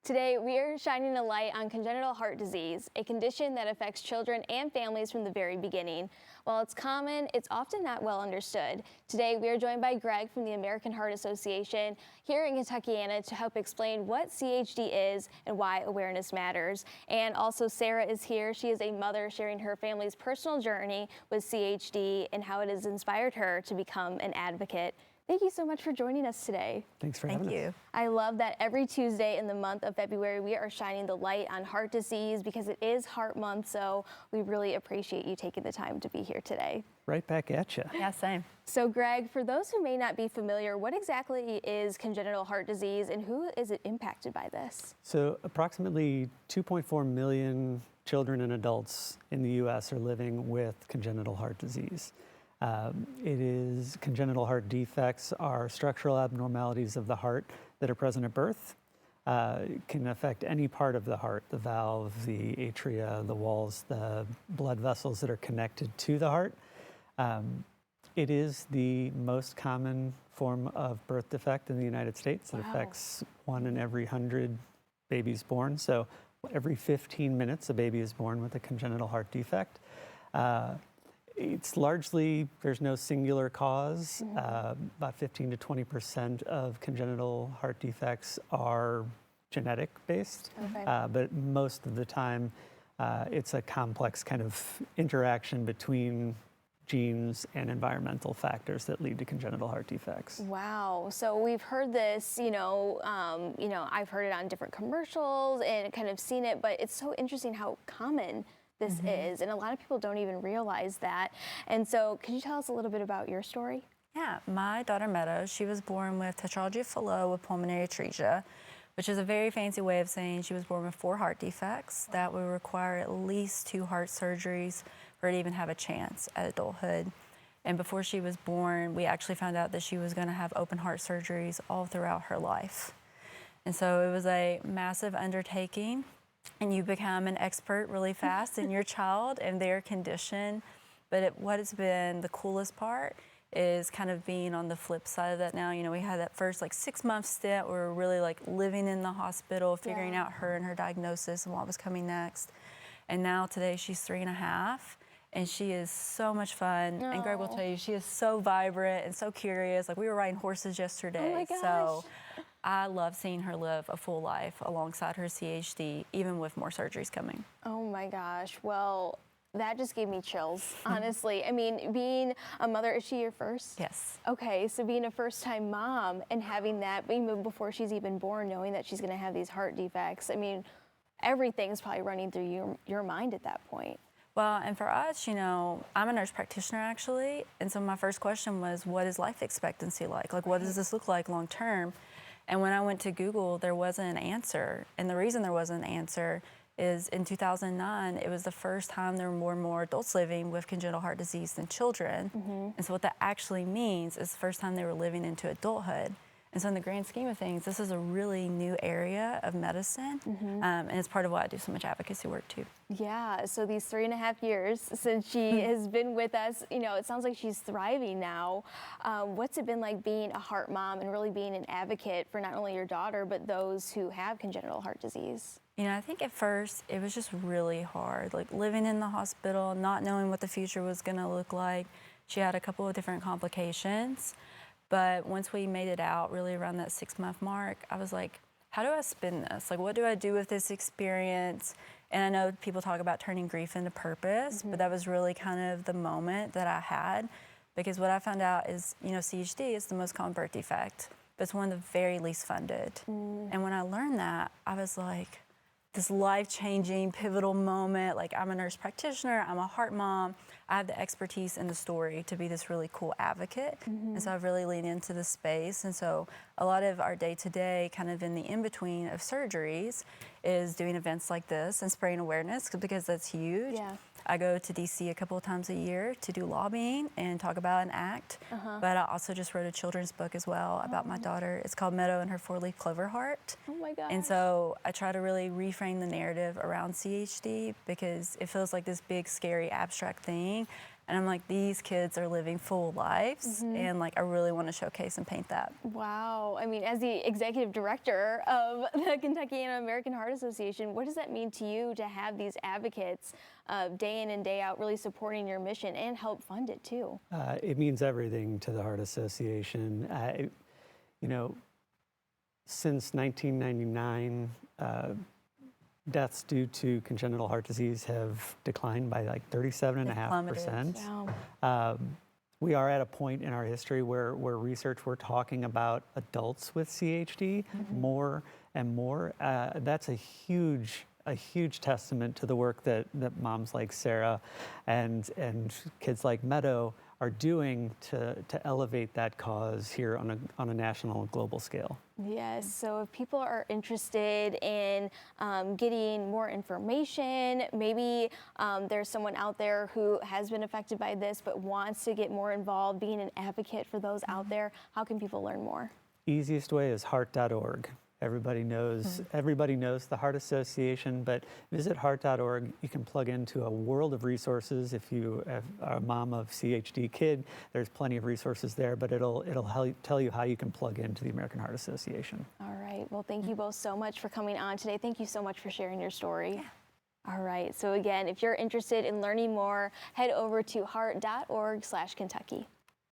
Today, we are shining a light on congenital heart disease, a condition that affects children and families from the very beginning. While it's common, it's often not well understood. Today, we are joined by Greg from the American Heart Association here in Kentuckiana to help explain what CHD is and why awareness matters. And also, Sarah is here. She is a mother sharing her family's personal journey with CHD and how it has inspired her to become an advocate. Thank you so much for joining us today. Thanks for having us. Thank you. I love that every Tuesday in the month of February, we are shining the light on heart disease because it is Heart Month, so we really appreciate you taking the time to be here today. Right back at you. Yeah, same. So Greg, for those who may not be familiar, what exactly is congenital heart disease and who is it impacted by this? So approximately 2.4 million children and adults in the U.S. are living with congenital heart disease. Congenital heart defects are structural abnormalities of the heart that are present at birth. It can affect any part of the heart, the valve, the atria, the walls, the blood vessels that are connected to the heart. It is the most common form of birth defect in the United States. It affects 1 in every 100 babies born. So every 15 minutes, a baby is born with a congenital heart defect. It's largely, there's no singular cause. About 15 to 20% of congenital heart defects are genetic based, but most of the time it's a complex kind of interaction between genes and environmental factors that lead to congenital heart defects. Wow. So we've heard this, I've heard it on different commercials and kind of seen it, but it's so interesting how common this is, and a lot of people don't even realize that. And so could you tell us a little bit about your story? Yeah, my daughter Meadow, she was born with tetralogy of Fallot with pulmonary atresia, which is a very fancy way of saying she was born with 4 heart defects that would require at least 2 heart surgeries for her to even have a chance at adulthood. And before she was born, we actually found out that she was going to have open heart surgeries all throughout her life. And so it was a massive undertaking. And you become an expert really fast in your child and their condition. But what has been the coolest part is kind of being on the flip side of that now. You know, we had that first 6-month stint where we were really living in the hospital, figuring out her and her diagnosis and what was coming next. And now today she's 3.5. And she is so much fun. Oh. And Greg will tell you, she is so vibrant and so curious. We were riding horses yesterday. Oh my gosh. So I love seeing her live a full life alongside her CHD, even with more surgeries coming. Oh my gosh. Well, that just gave me chills, honestly. I mean, being a mother, is she your first? Yes. Okay, so being a first-time mom and having that, even before she's even born, knowing that she's gonna have these heart defects, I mean, everything's probably running through your mind at that point. Well, and for us, I'm a nurse practitioner actually, and so my first question was, what is life expectancy like? What does this look like long term? And when I went to Google, there wasn't an answer. And the reason there wasn't an answer is in 2009, it was the first time there were more adults living with congenital heart disease than children. And so what that actually means is the first time they were living into adulthood. And so in the grand scheme of things, this is a really new area of medicine, and it's part of why I do so much advocacy work too. Yeah, so these 3.5 years since she has been with us, it sounds like she's thriving now. What's it been like being a heart mom and really being an advocate for not only your daughter, but those who have congenital heart disease? I think at first it was just really hard, living in the hospital, not knowing what the future was gonna look like. She had a couple of different complications. But once we made it out, really around that 6-month mark, I was like, how do I spin this? What do I do with this experience? And I know people talk about turning grief into purpose, but that was really kind of the moment that I had, because what I found out is, CHD is the most common birth defect, but it's one of the very least funded. And when I learned that, I was like, this life-changing, pivotal moment. I'm a nurse practitioner, I'm a heart mom, I have the expertise in the story to be this really cool advocate. And so I've really leaned into the space. And so a lot of our day-to-day, kind of in the in-between of surgeries, is doing events like this and spreading awareness, because that's huge. Yeah. I go to DC a couple of times a year to do lobbying and talk about an act. But I also just wrote a children's book as well about my daughter. It's called Meadow and Her 4-Leaf Clover Heart. Oh my gosh. And so I try to really reframe the narrative around CHD, because it feels like this big, scary, abstract thing. And I'm like, these kids are living full lives, and like I really want to showcase and paint that. Wow. I mean, as the executive director of the Kentucky and American Heart Association, what does that mean to you to have these advocates day in and day out really supporting your mission and help fund it too? It means everything to the Heart Association. You know, since 1999, deaths due to congenital heart disease have declined by like 37.5%. Wow. We are at a point in our history where research, we're talking about adults with CHD more and more. That's a huge testament to the work that moms like Sarah and kids like Meadow are doing to elevate that cause here on a national and global scale. Yes, so if people are interested in getting more information, maybe there's someone out there who has been affected by this but wants to get more involved, being an advocate for those out there, how can people learn more? Easiest way is heart.org. Everybody knows the Heart Association, but visit heart.org. You can plug into a world of resources. If you are a mom of CHD kid, there's plenty of resources there, but it'll help tell you how you can plug into the American Heart Association. All right, well, thank you both so much for coming on today. Thank you so much for sharing your story. Yeah. All right, so again, if you're interested in learning more, head over to heart.org/Kentucky.